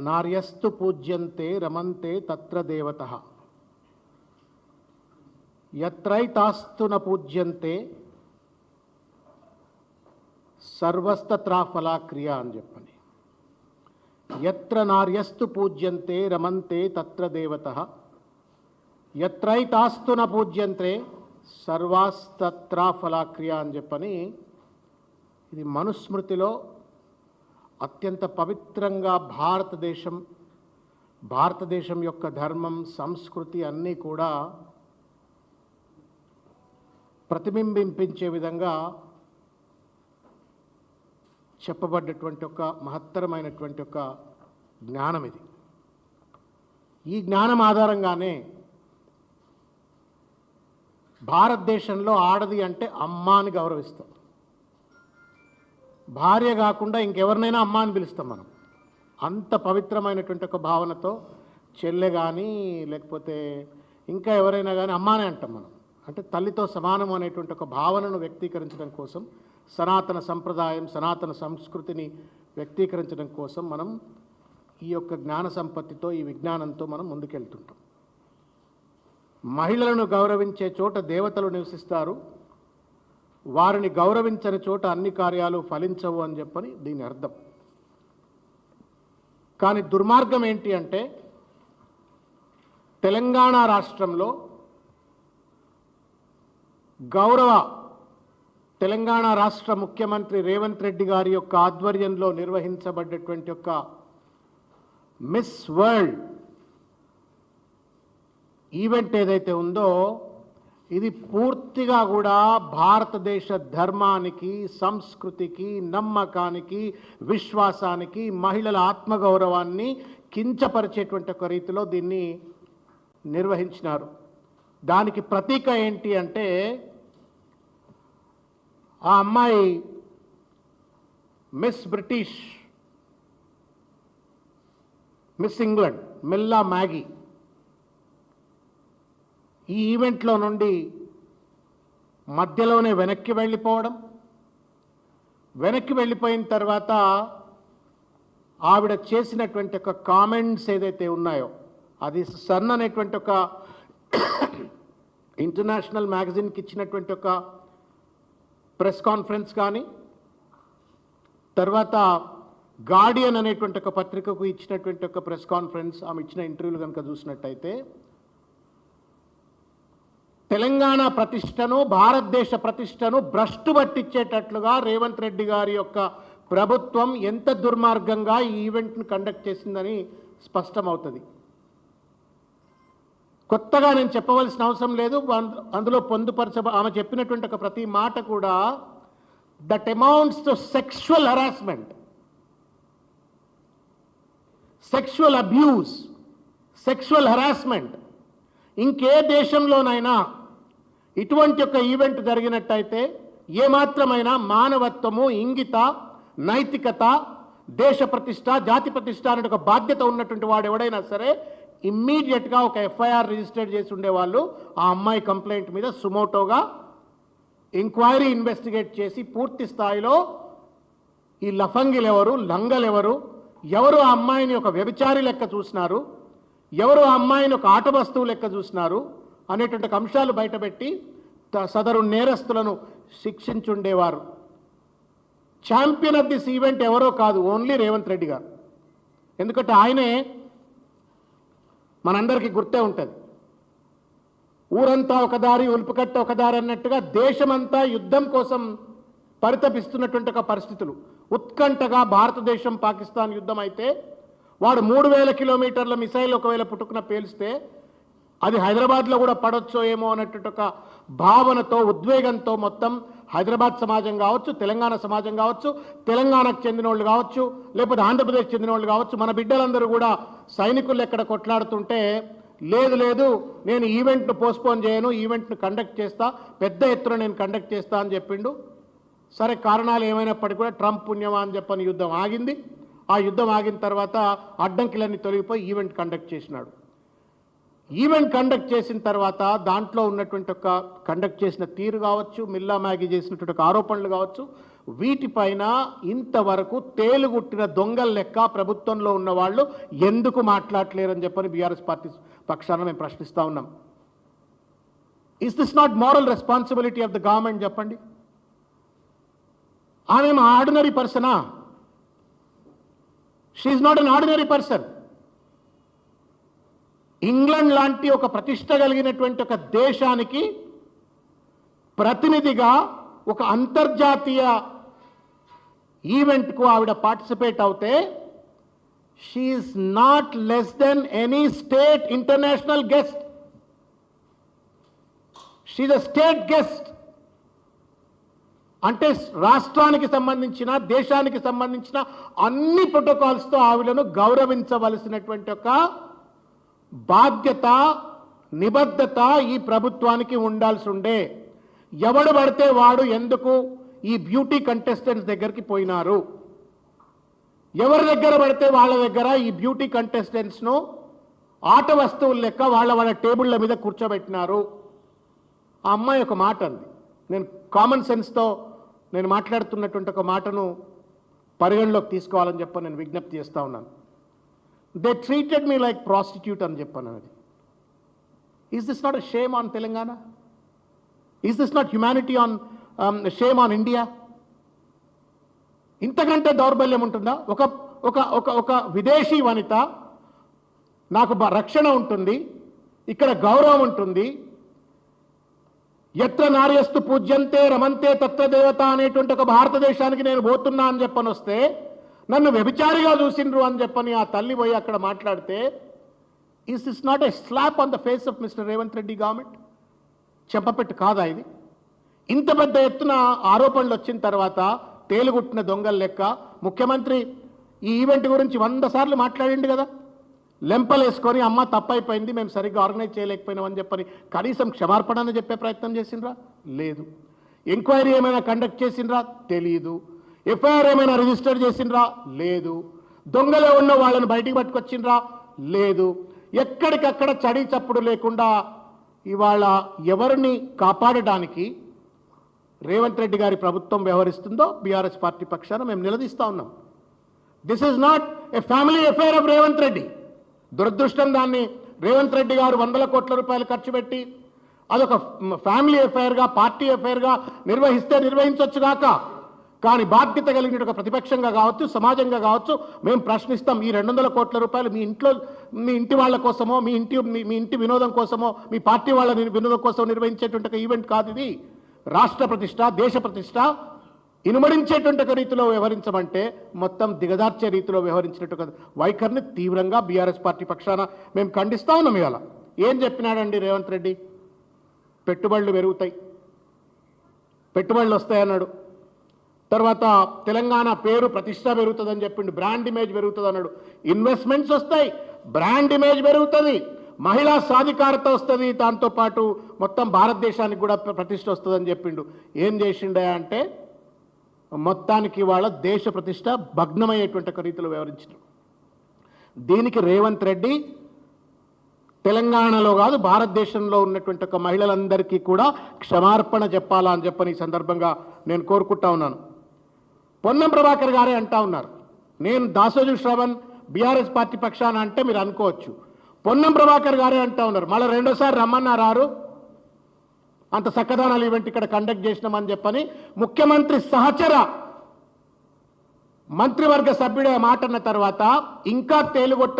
నార్యస్తు పూజ్యంతే రమంతే తత్ర దేవతః యత్రైతాస్తు న పూజ్యంతే సర్వస్తత్రా ఫలాక్రియ అని చెప్పని. యత్ర నార్యస్తు పూజ్యంతే రమంతే తత్ర దేవతః యత్రైతాస్తు న పూజ్యంతే సర్వాస్తత్రా ఫలాక్రియ అని చెప్పని. ఇది మనుస్మృతిలో అత్యంత పవిత్రంగా భారతదేశం యొక్క ధర్మం, సంస్కృతి అన్నీ కూడా ప్రతిబింబించే విధంగా చెప్పబడ్డటువంటి ఒక మహత్తరమైనటువంటి ఒక జ్ఞానం ఇది. ఈ జ్ఞానం ఆధారంగానే భారతదేశంలో ఆడది అంటే అమ్మ అని గౌరవిస్తాం. భార్య కాకుండా ఇంకెవరినైనా అమ్మ అని పిలుస్తాం మనం. అంత పవిత్రమైనటువంటి ఒక భావనతో చెల్లె కానీ లేకపోతే ఇంకా ఎవరైనా కానీ అమ్మానే అంటాం మనం. అంటే తల్లితో సమానం అనేటువంటి ఒక భావనను వ్యక్తీకరించడం కోసం, సనాతన సంప్రదాయం, సనాతన సంస్కృతిని వ్యక్తీకరించడం కోసం మనం ఈ యొక్క జ్ఞాన సంపత్తితో, ఈ విజ్ఞానంతో మనం ముందుకెళ్తుంటాం. మహిళలను గౌరవించే చోట దేవతలు నివసిస్తారు, వారిని గౌరవించని చోట అన్ని కార్యాలు ఫలించవు అని చెప్పని దీని అర్థం. కానీ దుర్మార్గం ఏంటి అంటే తెలంగాణ రాష్ట్రంలో తెలంగాణ రాష్ట్ర ముఖ్యమంత్రి రేవంత్ రెడ్డి గారి యొక్క ఆధ్వర్యంలో నిర్వహించబడ్డటువంటి యొక్క మిస్ వరల్డ్ ఈవెంట్ ఏదైతే ఉందో ఇది పూర్తిగా కూడా భారతదేశ ధర్మానికి, సంస్కృతికి, నమ్మకానికి, విశ్వాసానికి, మహిళల ఆత్మగౌరవాన్ని కించపరిచేటువంటి ఒక రీతిలో దీన్ని నిర్వహించినారు. దానికి ప్రతీక ఏంటి అంటే ఆ అమ్మాయి miss British, miss England మిల్లా Maggi ఈ ఈవెంట్లో నుండి మధ్యలోనే వెనక్కి వెళ్ళిపోయిన తర్వాత ఆవిడ చేసినటువంటి ఒక కామెంట్స్ ఏదైతే ఉన్నాయో అది సన్ అనేటువంటి ఒక ఇంటర్నేషనల్ మ్యాగజైన్కి ఇచ్చినటువంటి ఒక ప్రెస్ కాన్ఫరెన్స్ కానీ, తర్వాత గార్డియన్ అనేటువంటి ఒక పత్రికకు ఇచ్చినటువంటి ఒక ప్రెస్ కాన్ఫరెన్స్, ఆమె ఇచ్చిన ఇంటర్వ్యూలు కనుక చూసినట్టయితే తెలంగాణ ప్రతిష్టను, భారతదేశ ప్రతిష్టను భ్రష్టు పట్టించేటట్లుగా రేవంత్ రెడ్డి గారి యొక్క ప్రభుత్వం ఎంత దుర్మార్గంగా ఈ ఈవెంట్ను కండక్ట్ చేసిందని స్పష్టమవుతుంది. కొత్తగా నేను చెప్పవలసిన అవసరం లేదు. అందులో ఆమె చెప్పినటువంటి ఒక ప్రతి మాట కూడా that amounts to sexual harassment, sexual abuse, sexual harassment. ఇంకే దేశంలోనైనా ఇటువంటి ఒక ఈవెంట్ జరిగినట్టయితే ఏమాత్రమైనా మానవత్వము, ఇంగిత, నైతికత, దేశ ప్రతిష్ట, జాతి ప్రతిష్ట అనే ఒక బాధ్యత ఉన్నటువంటి వాడు ఎవడైనా సరే ఇమ్మీడియట్గా ఒక ఎఫ్ఐఆర్ రిజిస్టర్ చేసి ఉండేవాళ్ళు. ఆ అమ్మాయి కంప్లైంట్ మీద సుమోటోగా ఎంక్వైరీ ఇన్వెస్టిగేట్ చేసి పూర్తి స్థాయిలో ఈ లఫంగిలు ఎవరు, లంగలు ఎవరు ఆ అమ్మాయిని ఒక వ్యభిచారి లెక్క చూసినారు, ఎవరు ఆ అమ్మాయిని ఒక ఆట వస్తువు లెక్క చూసినారు అనేటువంటి అంశాలు బయటపెట్టి సదరు నేరస్తులను శిక్షించుండేవారు. ఛాంపియన్ ఆఫ్ దిస్ ఈవెంట్ ఎవరో కాదు, ఓన్లీ రేవంత్ రెడ్డి గారు. ఎందుకంటే ఆయనే మనందరికీ గుర్తే ఉంటుంది. ఊరంతా ఒక దారి, ఉల్పుకట్ట ఒక దారి అన్నట్టుగా దేశమంతా యుద్ధం కోసం పరితపిస్తున్నటువంటి ఒక పరిస్థితులు. ఉత్కంఠగా భారతదేశం పాకిస్తాన్ యుద్ధం అయితే వాడు 3000 కిలోమీటర్ల మిసైల్ ఒకవేళ పుట్టుకున పేలిస్తే అది హైదరాబాద్లో కూడా పడొచ్చో ఏమో అన్నట్టు ఒక భావనతో, ఉద్వేగంతో మొత్తం హైదరాబాద్ సమాజం కావచ్చు, తెలంగాణ సమాజం కావచ్చు, తెలంగాణకు చెందిన వాళ్ళు కావచ్చు, లేకపోతే ఆంధ్రప్రదేశ్ చెందిన వాళ్ళు కావచ్చు, మన బిడ్డలందరూ కూడా సైనికులు ఎక్కడ కొట్లాడుతుంటే లేదు నేను ఈవెంట్ను పోస్ట్పోన్ చేయను, ఈవెంట్ను కండక్ట్ చేస్తా, పెద్ద ఎత్తున నేను కండక్ట్ చేస్తా అని చెప్పిండు. సరే, కారణాలు ఏమైనప్పటికీ కూడా ట్రంప్ పుణ్యమా అని చెప్పని యుద్ధం ఆగింది. ఆ యుద్ధం ఆగిన తర్వాత అడ్డంకిలన్నీ తొలగిపోయి ఈవెంట్ కండక్ట్ చేసినాడు. ఈవెంట్ కండక్ట్ చేసిన తర్వాత దాంట్లో ఉన్నటువంటి ఒక కండక్ట్ చేసిన తీరు కావచ్చు, మిల్లా మ్యాగీ చేసినటువంటి ఒక ఆరోపణలు కావచ్చు, వీటిపైన ఇంతవరకు తేలుగుట్టిన దొంగల లెక్క ప్రభుత్వంలో ఉన్న వాళ్ళు ఎందుకు మాట్లాడలేరని చెప్పని బీఆర్ఎస్ పార్టీ పక్షాన మేము ప్రశ్నిస్తా ఉన్నాం. Is this not moral responsibility of the government చెప్పండి? ఆమె ఆర్డినరీ పర్సనా? She's not an ordinary person. England లాంటి ఒక ప్రతిష్ట కలిగినటువంటి ఒక దేశానికి ప్రతినిధిగా ఒక అంతర్జాతీయ ఈవెంట్కు ఆవిడ పార్టిసిపేట్ అవుతే she's not less than any state international guest. She's a state guest. అంటే రాష్ట్రానికి సంబంధించిన దేశానికి సంబంధించిన అన్ని ప్రోటోకాల్స్తో ఆవిడను గౌరవించవలసినటువంటి ఒక బాధ్యత నిబద్ధత ఈ ప్రభుత్వానికి ఉండాల్సి ఉండే. ఎవడు పడితే వాడు ఎందుకు ఈ బ్యూటీ కంటెస్టెంట్స్ దగ్గరికి పోయినారు? ఎవరి దగ్గర పడితే వాళ్ళ దగ్గర ఈ బ్యూటీ కంటెస్టెంట్స్ను ఆట వస్తువుల లెక్క వాళ్ళ టేబుళ్ళ మీద కూర్చోబెట్టినారు. ఆ అమ్మాయి ఒక మాట అంది. నేను కామన్ సెన్స్తో నేను మాట్లాడుతున్నటువంటి ఒక మాటను పరిగణలోకి తీసుకోవాలని చెప్పి నేను విజ్ఞప్తి చేస్తూ ఉన్నాను. They treated me like prostitute అని చెప్పాను. అది is this not a shame on Telangana? Is this not humanity on shame on India? ఇంతకంటే దౌర్బల్యం ఉంటుందా? ఒక ఒక ఒక ఒక విదేశీ వనిత నాకు రక్షణ ఉంటుంది, ఇక్కడ గౌరవం ఉంటుంది, ఎత్ర నార్యస్తు పూజ్యంతే రమంతే తత్ర దేవత అనేటువంటి ఒక భారతదేశానికి నేను పోతున్నా అని చెప్పని వస్తే నన్ను వ్యభిచారిగా చూసిండ్రు అని చెప్పని ఆ తల్లి పోయి అక్కడ మాట్లాడితే is this not a slap on the face of mister Revanth Reddy government? చెప్పపెట్టు కాదా ఇది? ఇంత పెద్ద ఎత్తున ఆరోపణలు వచ్చిన తర్వాత తేలుగుట్టిన దొంగల లెక్క ముఖ్యమంత్రి ఈ ఈవెంట్ గురించి 100 సార్లు మాట్లాడిండు కదా. లెంపలేసుకొని అమ్మ తప్పైపోయింది, మేము సరిగ్గా ఆర్గనైజ్ చేయలేకపోయినామని చెప్పని కనీసం క్షమార్పణ చెప్పే ప్రయత్నం చేసిండ్రా? లేదు. ఎంక్వైరీ ఏమైనా కండక్ట్ చేసిండ్రా? తెలియదు. ఎఫ్ఐఆర్ ఏమైనా రిజిస్టర్ చేసిండ్రా? లేదు. దొంగలో ఉన్న వాళ్ళని బయటికి పట్టుకొచ్చిండ్రా? లేదు. ఎక్కడికక్కడ చడి చప్పుడు లేకుండా ఇవాళ ఎవరిని కాపాడడానికి రేవంత్ రెడ్డి గారి ప్రభుత్వం వ్యవహరిస్తుందో బీఆర్ఎస్ పార్టీ పక్షాన మేము నిలదీస్తా ఉన్నాం. This is not a family affair of Revanth Reddy. దురదృష్టం దాన్ని రేవంత్ రెడ్డి గారు 100 కోట్ల రూపాయలు ఖర్చు పెట్టి అదొక ఫ్యామిలీ అఫైర్గా పార్టీ అఫైర్గా నిర్వహిస్తే నిర్వహించవచ్చుగాక, కానీ బాధ్యత కలిగిన ఒక ప్రతిపక్షంగా కావచ్చు సమాజంగా కావచ్చు మేము ప్రశ్నిస్తాం. ఈ 200 కోట్ల రూపాయలు మీ ఇంటి వాళ్ళ కోసమో మీ ఇంటి వినోదం కోసమో మీ పార్టీ వాళ్ళ వినోదం కోసం నిర్వహించేటువంటి ఒక ఈవెంట్ కాదు ఇది. రాష్ట్ర ప్రతిష్ట దేశ ప్రతిష్ట ఇనుమడించేటువంటి ఒక రీతిలో వ్యవహరించమంటే మొత్తం దిగజార్చే రీతిలో వ్యవహరించినట్టు వైఖరిని తీవ్రంగా బీఆర్ఎస్ పార్టీ పక్షాన మేము ఖండిస్తా ఉన్నాం. ఇవాళ ఏం చెప్పినాడండి రేవంత్ రెడ్డి? పెట్టుబడులు పెరుగుతాయి, పెట్టుబడులు వస్తాయన్నాడు. తర్వాత తెలంగాణ పేరు ప్రతిష్ట పెరుగుతుందని చెప్పిండు, బ్రాండ్ ఇమేజ్ పెరుగుతుంది అన్నాడు. ఇన్వెస్ట్మెంట్స్ వస్తాయి, బ్రాండ్ ఇమేజ్ పెరుగుతుంది, మహిళా సాధికారత వస్తుంది, దాంతోపాటు మొత్తం భారతదేశానికి కూడా ప్రతిష్ట వస్తుందని చెప్పిండు. ఏం చేసిండే అంటే మొత్తానికి వాళ్ళ దేశ ప్రతిష్ట భగ్నమయ్యేటువంటి ఒక రీతిలో వ్యవహరించారు. దీనికి రేవంత్ రెడ్డి తెలంగాణలో కాదు భారతదేశంలో ఉన్నటువంటి ఒక మహిళలందరికీ కూడా క్షమార్పణ చెప్పాలా అని చెప్పని ఈ సందర్భంగా నేను కోరుకుంటా ఉన్నాను. పొన్నం ప్రభాకర్ గారే అంటా ఉన్నారు, నేను దాసోజు శ్రవణ్ బీఆర్ఎస్ పార్టీ పక్షాన అంటే మీరు అనుకోవచ్చు. పొన్నం ప్రభాకర్ గారే అంటా ఉన్నారు, మళ్ళీ రెండోసారి రమ్మన్నారు, అంత సక్కదానాలు ఈవెంట్ ఇక్కడ కండక్ట్ చేసినామని చెప్పని ముఖ్యమంత్రి సహచర మంత్రివర్గ సభ్యుడే మాట అన్న తర్వాత ఇంకా తేలుగొట్ట